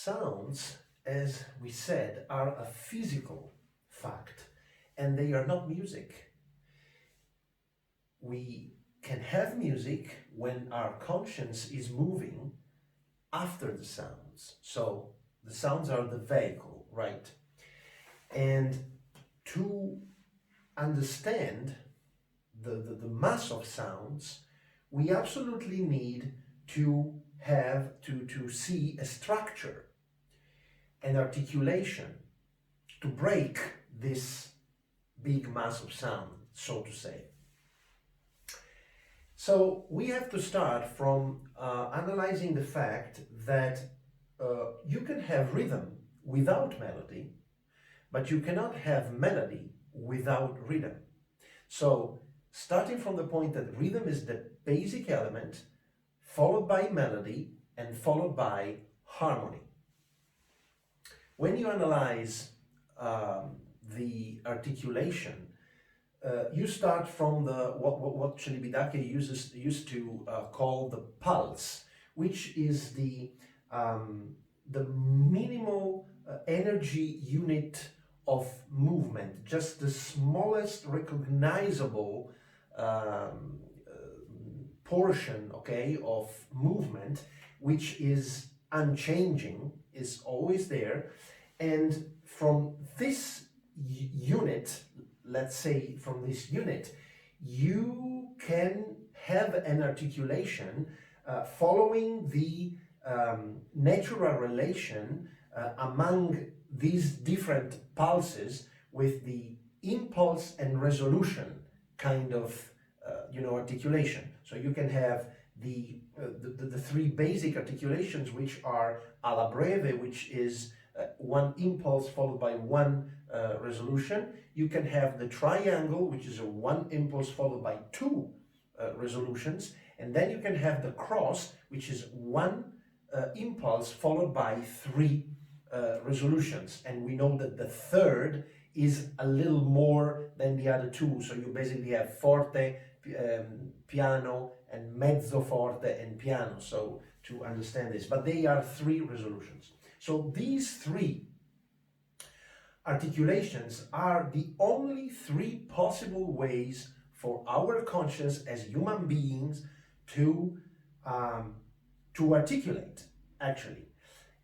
Sounds, as we said, are a physical fact, and they are not music. We can have music when our conscience is moving after the sounds. So the sounds are the vehicle, right? And to understand the mass of sounds, we absolutely need to have to see a structure, an articulation, to break this big mass of sound, so to say. So we have to start from analyzing the fact that you can have rhythm without melody, but you cannot have melody without rhythm. So starting from the point that rhythm is the basic element, followed by melody, and followed by harmony. When you analyze the articulation, you start from what Celibidache used to call the pulse, which is the minimal energy unit of movement, just the smallest recognizable portion, okay, of movement, which is unchanging, is always there. And from this unit, let's say from this unit, you can have an articulation following the natural relation among these different pulses with the impulse and resolution kind of articulation. So you can have the three basic articulations, which are alla breve, which is one impulse followed by one resolution. You can have the triangle, which is a one impulse followed by two resolutions, and then you can have the cross, which is one impulse followed by three resolutions. And we know that the third is a little more than the other two, so you basically have forte, piano, and mezzo forte and piano, so to understand this, but they are three resolutions. So these three articulations are the only three possible ways for our conscience as human beings to articulate, actually.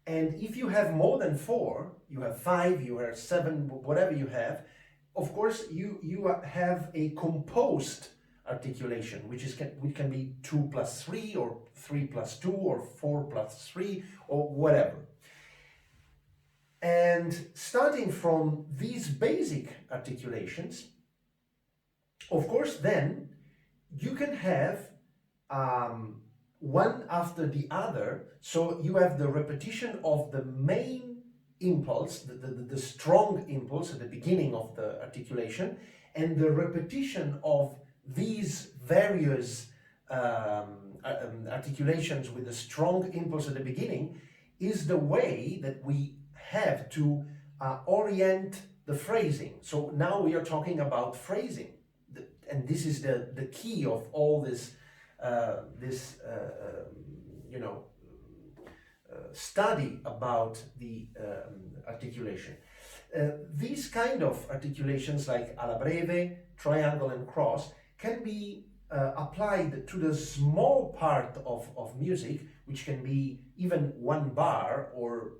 And if you have more than four, you have five, you have seven, whatever you have, of course you have a composed articulation, which can be 2 plus 3 or 3 plus 2 or 4 plus 3 or whatever. And starting from these basic articulations, of course, then you can have one after the other. So you have the repetition of the main impulse, the strong impulse at the beginning of the articulation, and the repetition of these various articulations with a strong impulse at the beginning is the way that we have to orient the phrasing. So now we are talking about phrasing, and this is the key of all this study about the articulation. These kind of articulations like alla breve, triangle, and cross can be applied to the small part of music, which can be even one bar or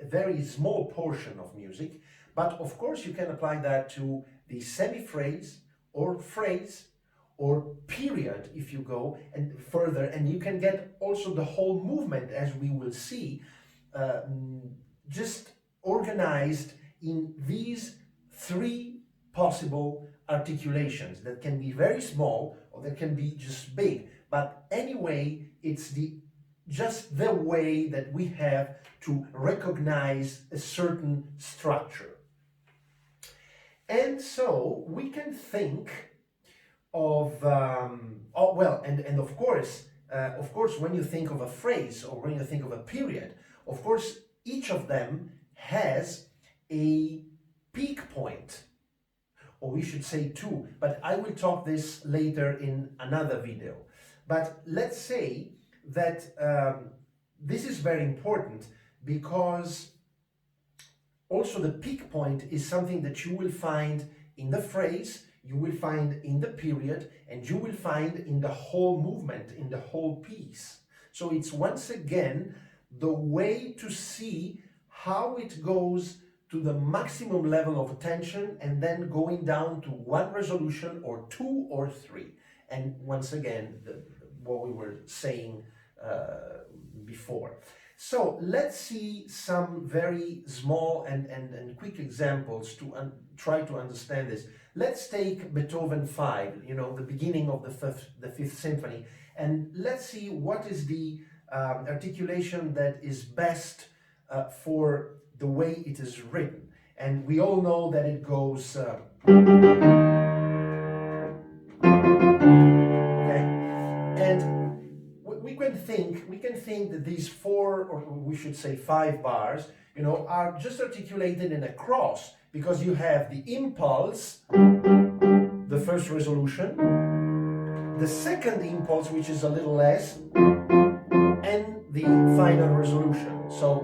a very small portion of music. But of course you can apply that to the semi-phrase or phrase or period if you go and further, and you can get also the whole movement, as we will see, just organized in these three possible articulations that can be very small or that can be just big. But anyway, it's just the way that we have to recognize a certain structure. And so we can think of, and of course, when you think of a phrase or when you think of a period, of course, each of them has a peak point, or we should say two, but I will talk this later in another video. But let's say that this is very important because also the peak point is something that you will find in the phrase, you will find in the period, and you will find in the whole movement, in the whole piece. So it's once again the way to see how it goes to the maximum level of tension and then going down to one resolution or two or three. And once again, what we were saying before. So let's see some very small and quick examples to try to understand this. Let's take Beethoven 5, you know, the beginning of the fifth symphony, and let's see what is the articulation that is best for the way it is written. And we all know that it goes okay, and we can think that these four, or we should say 5 bars, you know, are just articulated in a cross, because you have the impulse, the first resolution, the second impulse, which is a little less, and the final resolution. So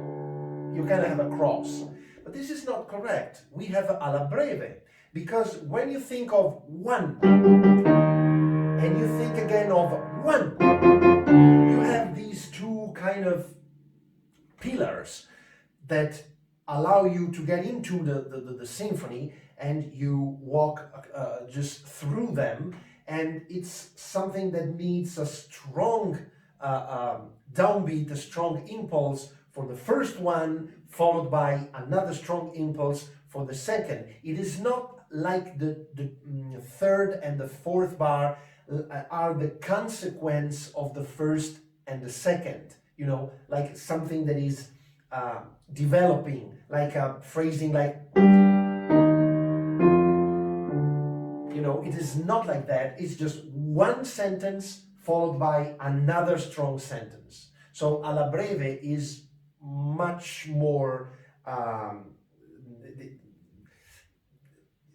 you kind of have a cross. But this is not correct. We have alla breve, because when you think of one, and you think again of one, you have these two kind of pillars that allow you to get into the symphony, and you walk just through them, and it's something that needs a strong downbeat, a strong impulse for the first one, followed by another strong impulse for the second. It is not like the third and the fourth bar are the consequence of the first and the second, you know, like something that is developing, like a phrasing, like, you know, it is not like that. It's just one sentence followed by another strong sentence. So alla breve is much more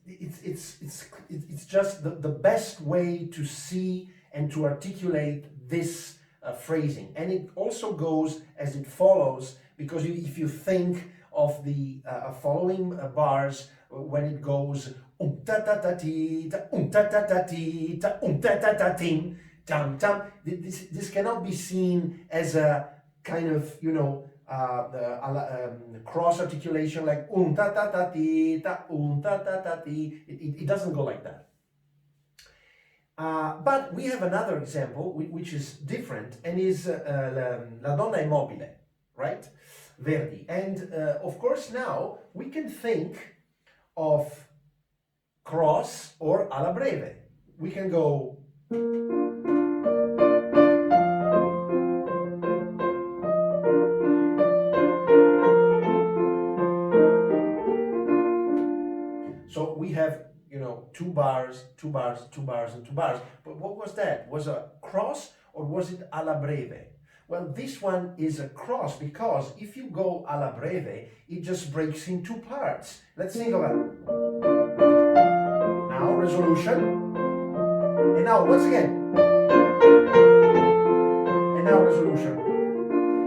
it's just the best way to see and to articulate this phrasing. And it also goes as it follows, because if you think of the following bars, when it goes ta ta ta ti ta ta ta ta ti ta ta ta tim tam tam, this cannot be seen as a kind of, you know, cross articulation like ta ta ta ti ta ta ta ti. It doesn't go like that. But we have another example which is different, and is La Donna è mobile, right? Verdi. And of course now we can think of cross or alla breve. We can go so we have, you know, 2 bars, 2 bars, 2 bars, and 2 bars. But what was that? Was a cross or was it alla breve? Well, this one is a cross, because if you go alla breve, it just breaks in 2 parts. Let's think of it. Now resolution, and now once again, and now resolution.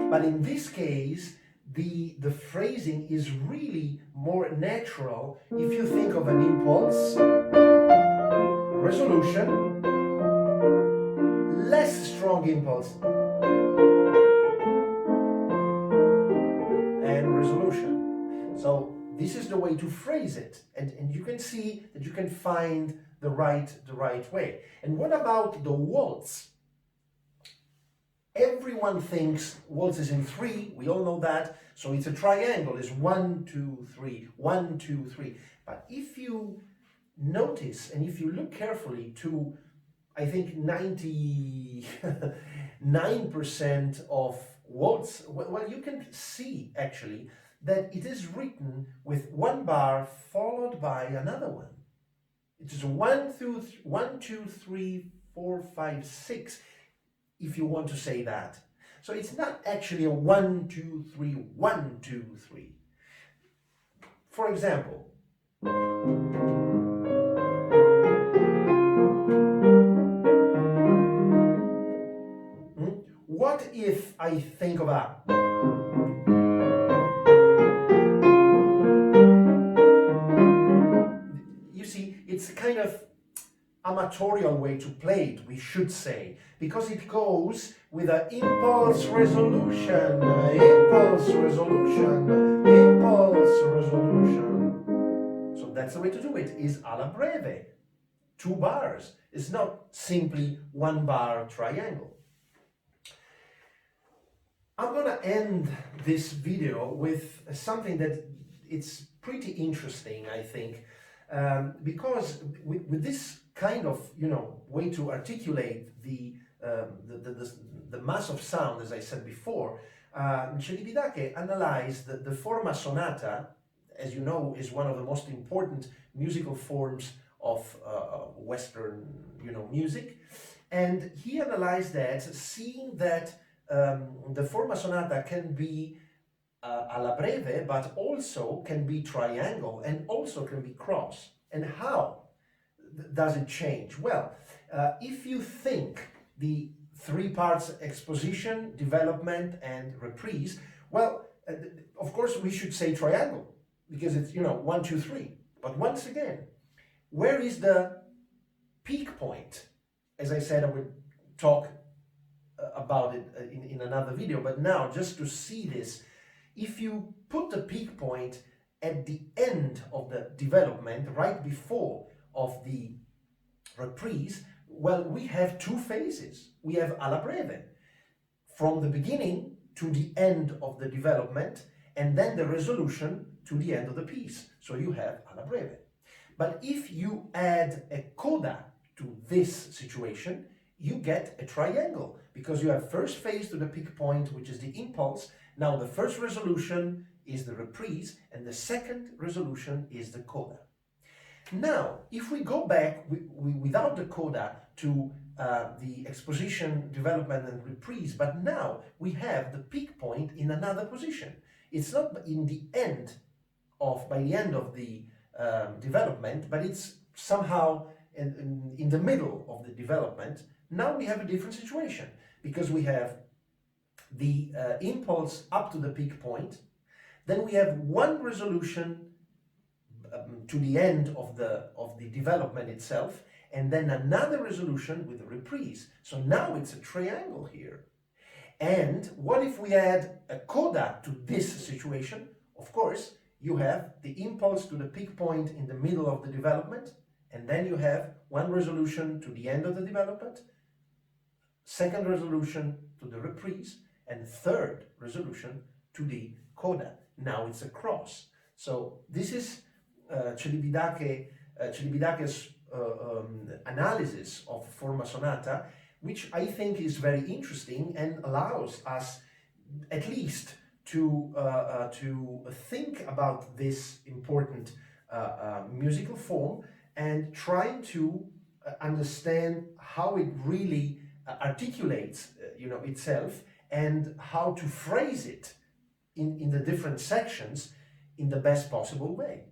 But in this case, the phrasing is really more natural if you think of an impulse, resolution, less strong impulse, and resolution. So this is the way to phrase it, and you can see that you can find the right way. And what about the waltz? Everyone thinks waltz is in 3, we all know that, so it's a triangle, it's 1, 2, 3, 1, 2, 3. But if you notice and if you look carefully to, I think 99% of waltz, well, you can see actually that it is written with 1 bar followed by another one. It is 1, 2, 3, 4, 5, 6. If you want to say that. So it's not actually a 1, 2, 3, 1, 2, 3. For example, what if I think of a of amatorial way to play it, we should say, because it goes with an impulse resolution, impulse resolution, impulse resolution. So that's the way to do it, is alla breve, 2 bars. It's not simply 1 bar triangle. I'm gonna end this video with something that it's pretty interesting, I think, because with this kind of, you know, way to articulate the mass of sound, as I said before, Celibidache analyzed the forma sonata, as you know, is one of the most important musical forms of Western, you know, music, and he analyzed that, seeing that the forma sonata can be alla breve, but also can be triangle and also can be cross. And how does it change? Well, if you think the 3 parts, exposition, development, and reprise, well, of course we should say triangle, because it's, you know, 1, 2, 3. But once again, where is the peak point? As I said, I would talk about it in another video, but now just to see this, if you put the peak point at the end of the development, right before of the reprise, well, we have 2 phases. We have alla breve, from the beginning to the end of the development, and then the resolution to the end of the piece. So you have alla breve. But if you add a coda to this situation, you get a triangle, because you have first phase to the peak point, which is the impulse. Now the first resolution is the reprise, and the second resolution is the coda. Now, if we go back without the coda to the exposition, development, and reprise, but now we have the peak point in another position. It's not in the end of, by the end of the development, but it's somehow in the middle of the development. Now we have a different situation, because we have the impulse up to the peak point, then we have 1 resolution to the end of the development itself, and then another resolution with a reprise. So now it's a triangle here. And what if we add a coda to this situation? Of course, you have the impulse to the peak point in the middle of the development, and then you have 1 resolution to the end of the development, 2nd resolution to the reprise, and 3rd resolution to the coda. Now it's a cross. So this is Celibidache's analysis of forma sonata, which I think is very interesting and allows us at least to think about this important musical form and trying to understand how it really articulates itself, and how to phrase it in the different sections in the best possible way.